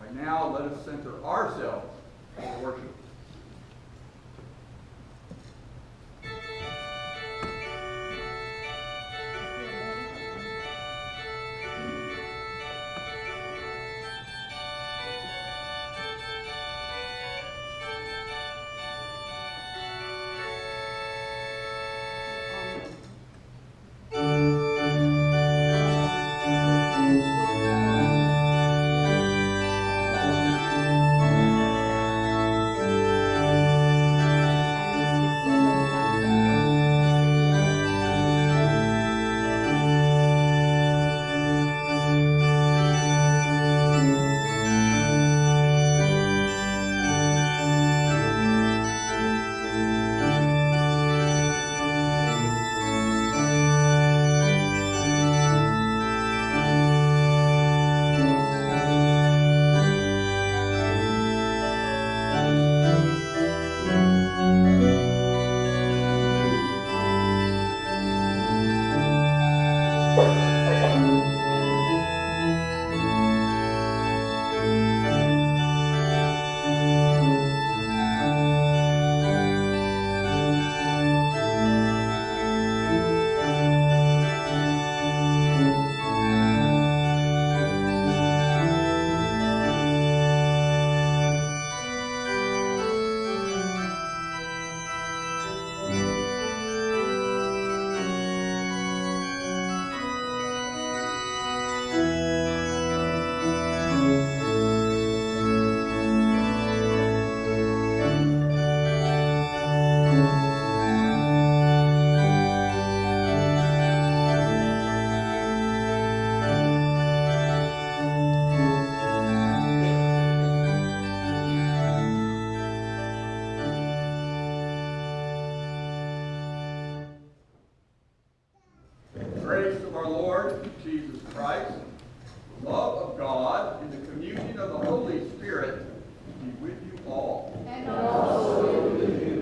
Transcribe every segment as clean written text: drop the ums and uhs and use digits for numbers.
Right now, let us center ourselves for worship. Grace of our Lord Jesus Christ, the love of God, and the communion of the Holy Spirit be with you all. And also with you.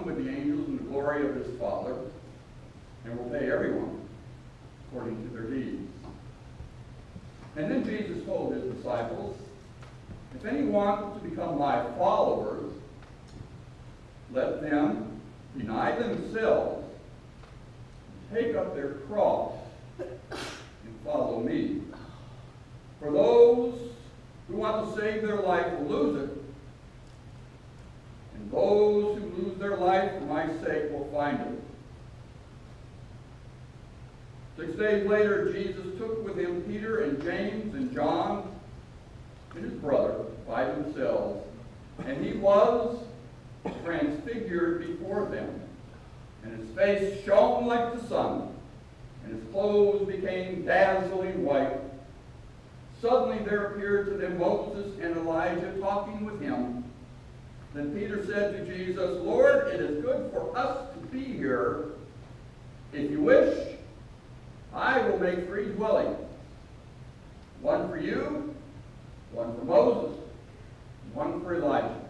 with the angels in the glory of his Father, and will pay everyone according to their deeds. And then Jesus told his disciples, if any want to become my followers, let them deny themselves, take up their cross, and follow me. For those who want to save their life will lose it, and those who lose their life for my sake will find it. 6 days later, Jesus took with him Peter and James and John and his brother by themselves, and he was transfigured before them, and his face shone like the sun, and his clothes became dazzling white. Suddenly there appeared to them Moses and Elijah talking with him. Then Peter said to Jesus, Lord, it is good for us to be here. If you wish, I will make 3 dwellings, one for you, one for Moses, and one for Elijah.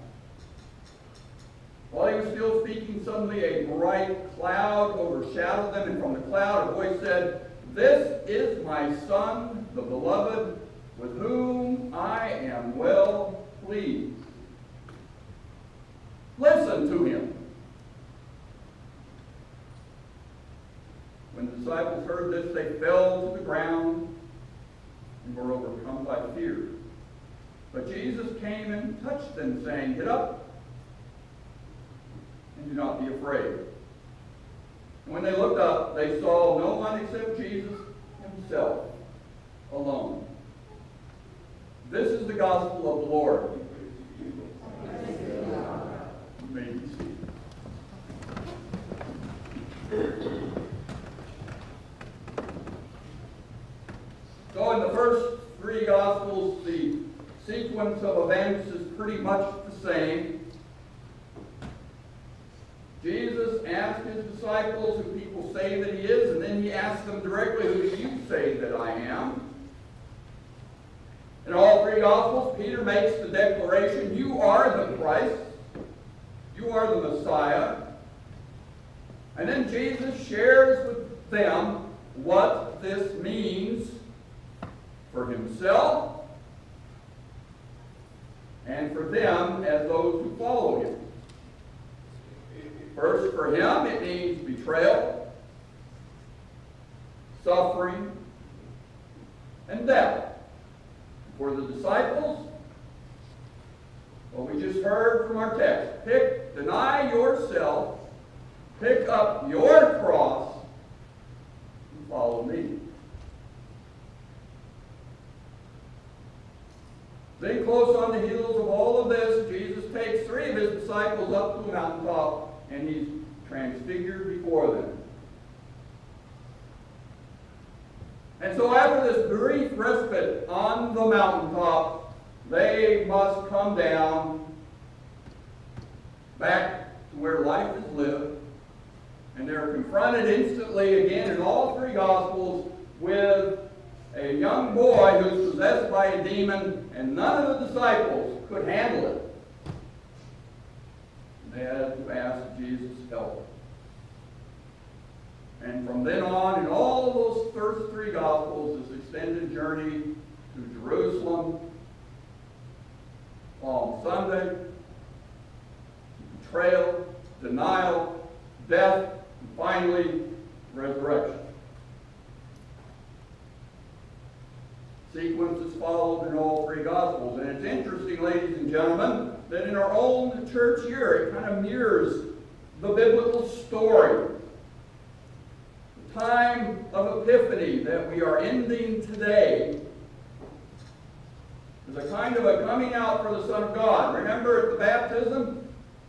While he was still speaking, suddenly a bright cloud overshadowed them, and from the cloud a voice said, This is my Son, the Beloved, with whom I am well pleased. Listen to him. When the disciples heard this, they fell to the ground and were overcome by fear. But Jesus came and touched them, saying, Get up and do not be afraid. And when they looked up, they saw no one except Jesus himself alone. This is the gospel of the Lord. You may be seated. So in the first 3 Gospels, the sequence of events is pretty much the same. Jesus asked his disciples who people say that he is, and then he asked them directly, who do you say that I am? In all 3 Gospels, Peter makes the declaration, you are the Christ, you are the Messiah. And then Jesus shares with them what this means for himself and for them as those who follow him. First, for him, it means betrayal, suffering, and death. For the disciples, what we just heard from our text, deny yourself, pick up your cross, and follow me. Then close on the heels of all of this, Jesus takes 3 of his disciples up to the mountaintop, and he's transfigured before them. And so after this brief respite on the mountaintop, they must come down back to where life is lived, and they're confronted instantly again in all 3 Gospels with a young boy who's possessed by a demon, and none of the disciples could handle it. They had to ask Jesus' help. And from then on, in all those first 3 Gospels, this extended journey to Jerusalem, Palm Sunday, betrayal, denial, death, and finally, resurrection. Sequence is followed in all 3 Gospels. And it's interesting, ladies and gentlemen, that in our own church year, it kind of mirrors the biblical story. The time of Epiphany that we are ending today is a kind of a coming out for the Son of God. Remember at the baptism,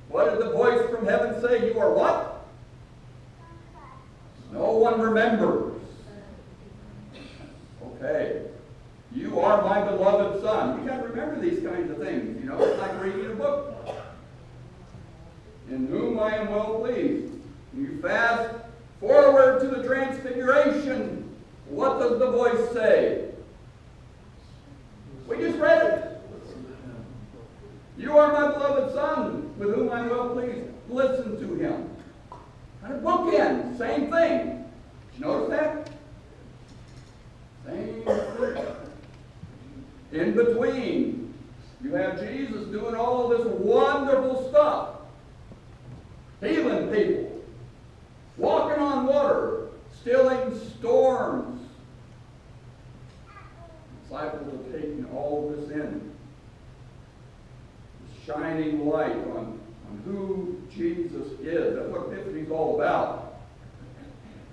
what did the voice from heaven say? You are what? No one remembers. Okay. You are my beloved Son. You got to remember these kinds of things. You know, it's like reading a book. In whom I am well pleased. You fast forward to the transfiguration. What does the voice say? We just read it. You are my beloved Son, with whom I am well pleased. listen to him. Kind of bookend, same thing. Did you notice that? Same thing. In between, you have Jesus doing all this wonderful stuff. Healing people, walking on water, stilling storms. The disciples are taking all this in. Shining light on who Jesus is. That's what Epiphany is all about.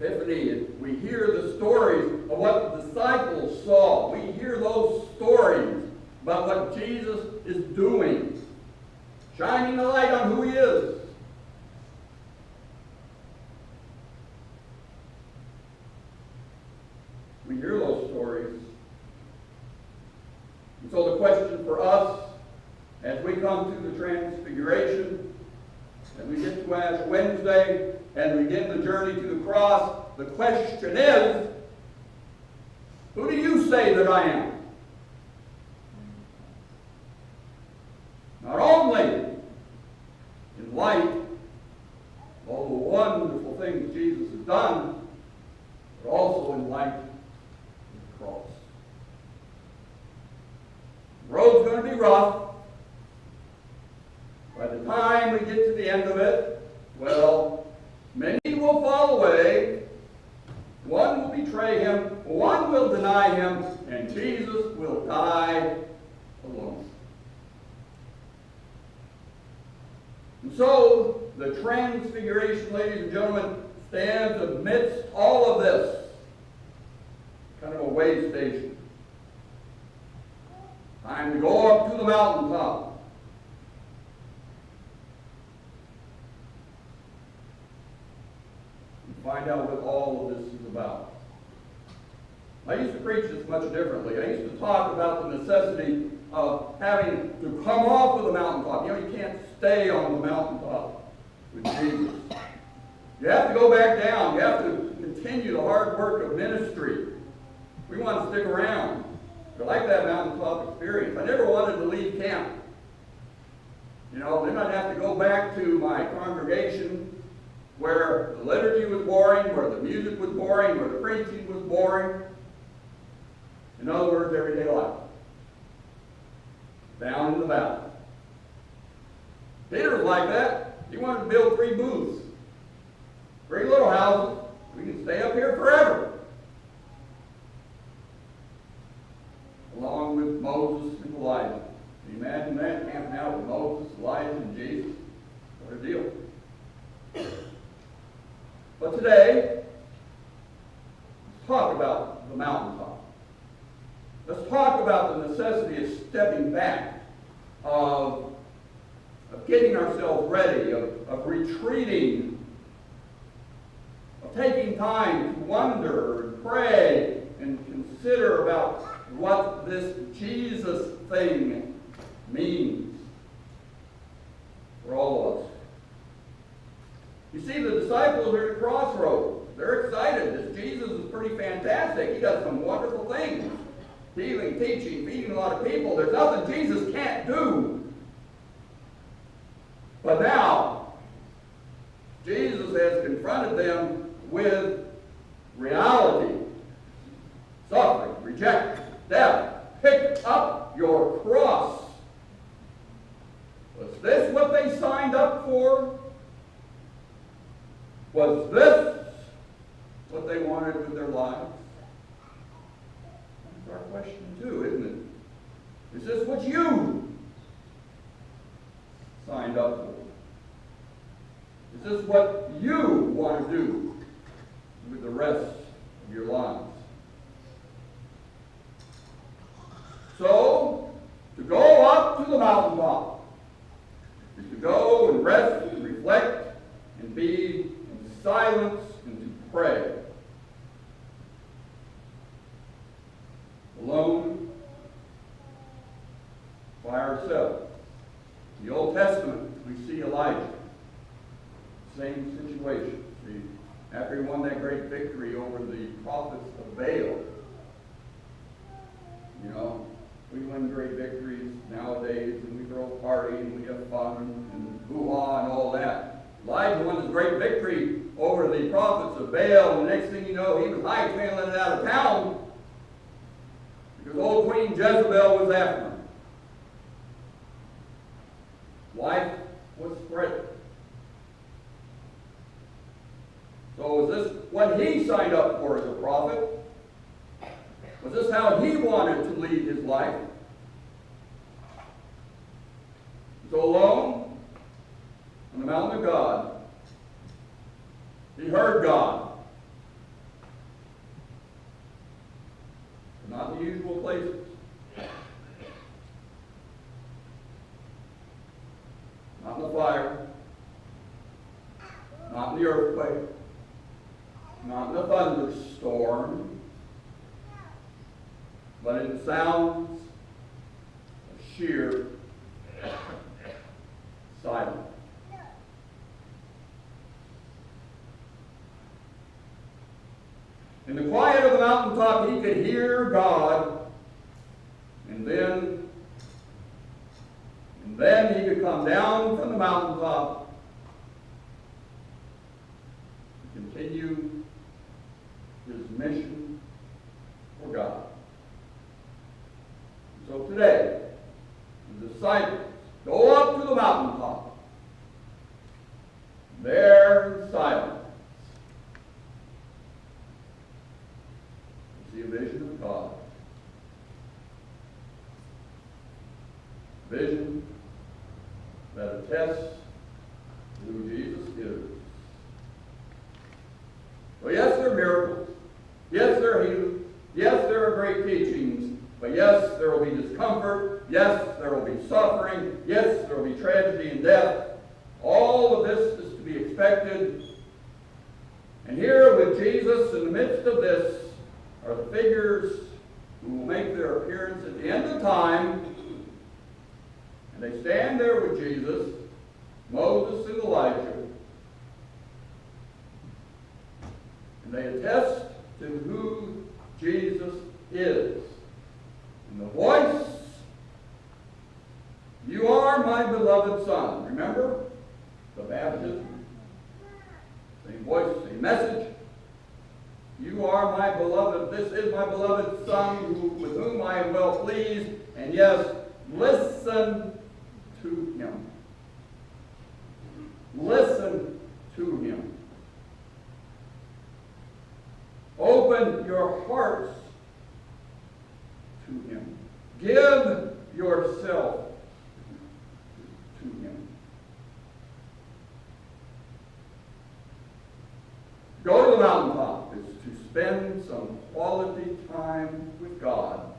Epiphany, we hear the stories of what the disciples saw. We hear those stories about what Jesus is doing. Shining the light on who he is. We hear those stories. And so the question for us, as we come to the Transfiguration, and we get to Ash Wednesday, and we begin the journey to the cross, the question is, who do you say that I am? Not only in light of all the wonderful things Jesus has done, but also in light of the cross. The road's going to be rough. By the time we get to the end of it, well, many will fall away. One will betray him, one will deny him, and Jesus will die alone. And so, the Transfiguration, ladies and gentlemen, stands amidst all of this. Kind of a way station. Time to go up to the mountaintop. Find out what all of this is about. I used to preach this much differently. I used to talk about the necessity of having to come off of the mountaintop. You know, you can't stay on the mountaintop with Jesus. You have to go back down. You have to continue the hard work of ministry. We want to stick around. I like that mountaintop experience. I never wanted to leave camp. You know, then I'd have to go back to my congregation where the liturgy was boring, where the music was boring, where the preaching was boring. In other words, everyday life. Down in the valley. Peter was like that. He wanted to build 3 booths. 3 little houses. We can stay up here forever. Along with Moses and Elijah. Can you imagine that? Camping out with Moses, Elijah, and Jesus. What a deal. But today, let's talk about the mountaintop. Let's talk about the necessity of stepping back, of getting ourselves ready, of retreating, of taking time to wonder and pray and consider about what this Jesus thing means for all of us. You see, the disciples are at a crossroads. They're excited. This Jesus is pretty fantastic. He does some wonderful things. Healing, teaching, feeding a lot of people. There's nothing Jesus can't do. But now, Jesus has confronted them with reality. Suffering, rejection, death. Pick up your cross. Was this what they signed up for? Was this what they wanted with their lives? That's our question too, isn't it? Is this what you signed up for? Is this what you want to do with the rest of your lives? So, to go up to the mountaintop is to go and rest and reflect and be in silence and to pray. Alone, by ourselves. In the Old Testament, we see Elijah. Same situation. See, after he won that great victory over the prophets of Baal. You know, we win great victories nowadays, and we throw a party, and we have fun, and hoo-ha, and all that. Elijah won this great victory over the prophets of Baal, and the next thing you know, he was hightailing it out of town because old Queen Jezebel was after him. Life was threatened. So was this what he signed up for as a prophet? Was this how he wanted to lead his life? So alone on the mountain of God, he heard God. Not in the usual places. Not in the fire. Not in the earthquake. Not in the thunderstorm. But in sounds of sheer silence. In the quiet of the mountaintop, he could hear God, and then he could come down from the mountaintop and continue his mission for God. So today, the disciples go up to the mountaintop. There in silence, see a vision of God. Vision that attests to who Jesus is. Well, yes, there are miracles. Yes, there are healings. Yes, there are great teachings. But yes, there will be discomfort. Yes, there will be suffering. Yes, there will be tragedy and death. All of this is to be expected. And here with Jesus in the midst of this are the figures who will make their appearance at the end of time. And they stand there with Jesus, Moses and Elijah. And they attest to who Jesus is. And the voice, "You are my beloved Son." Remember? The baptism. Same voice, same message. "You are my beloved, this is my beloved Son with whom I am well pleased." And yes, listen to him. Listen to him. Open your hearts to him. Give yourself to him. Go to the mountaintop is to spend some quality time with God.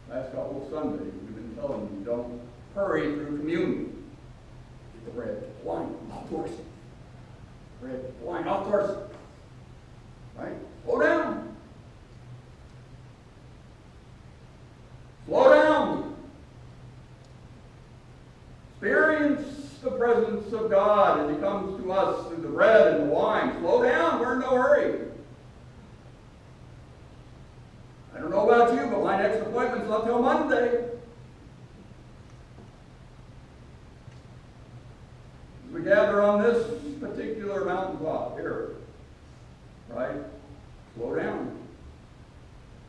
Last couple of Sundays, we've been telling you, don't hurry through communion. Get the bread, wine, off course. Bread, wine, off course. Right? Slow down. Slow down. Experience the presence of God as he comes to us through the bread and the wine. Slow down. We're in no hurry. I don't know about you, but my next appointment's not till Monday. As we gather on this particular mountaintop here, right? Slow down.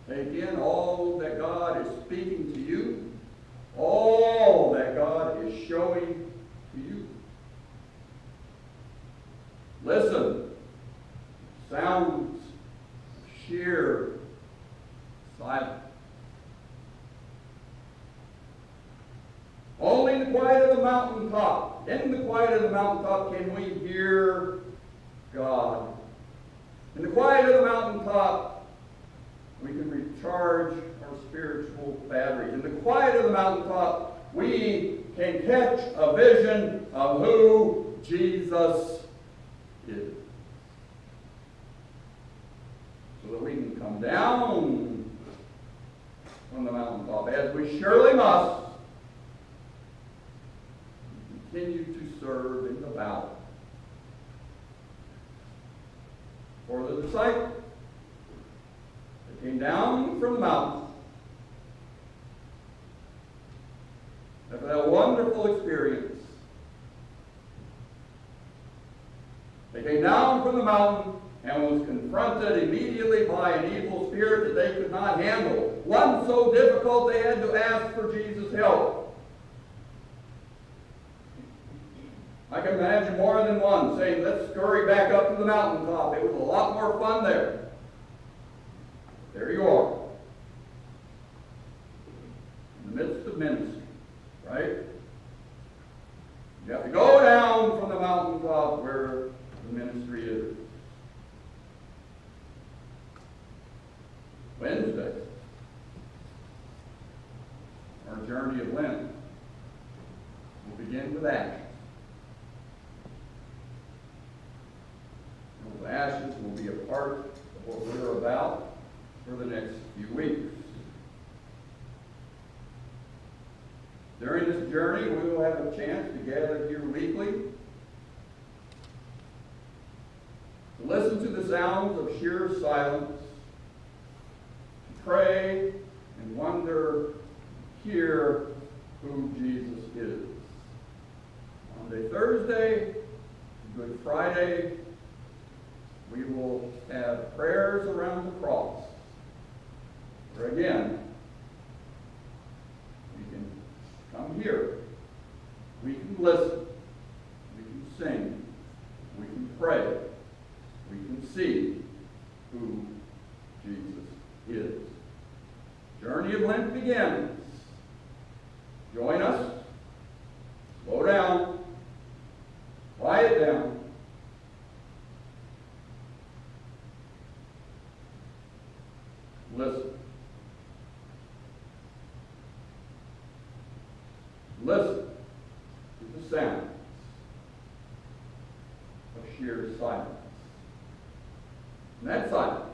Take in all that God is speaking to you, all that God is showing to you. Listen. Sounds sheer silence. Only in the quiet of the mountaintop, in the quiet of the mountaintop can we hear God. In the quiet of the mountaintop, we can recharge our spiritual batteries. In the quiet of the mountaintop, we can catch a vision of who Jesus is. So that we can come down from the mountaintop, as we surely must, and continue to serve in the valley. For the disciples that came down from the mountain, that wonderful experience. They came down from the mountain and was confronted immediately by an evil spirit that they could not handle. One so difficult they had to ask for Jesus' help. I can imagine more than one saying, let's scurry back up to the mountaintop. It was a lot more fun there. There you are. In the midst of ministry, right? You have to go down from the mountaintop where the ministry is. Wednesday, our journey of Lent will begin with ashes. Those ashes will be a part of what we're about for the next few weeks. During this journey, we will have a chance to gather here weekly to listen to the sounds of sheer silence, to pray and wonder, hear who Jesus is. Monday, Thursday, Good Friday, we will have prayers around the cross, where again, we can come here, we can listen, we can sing, we can pray, we can see who Jesus is. Journey of Lent begins. Join us. Slow down. Quiet down. Listen. Listen to the sounds of sheer silence. And that silence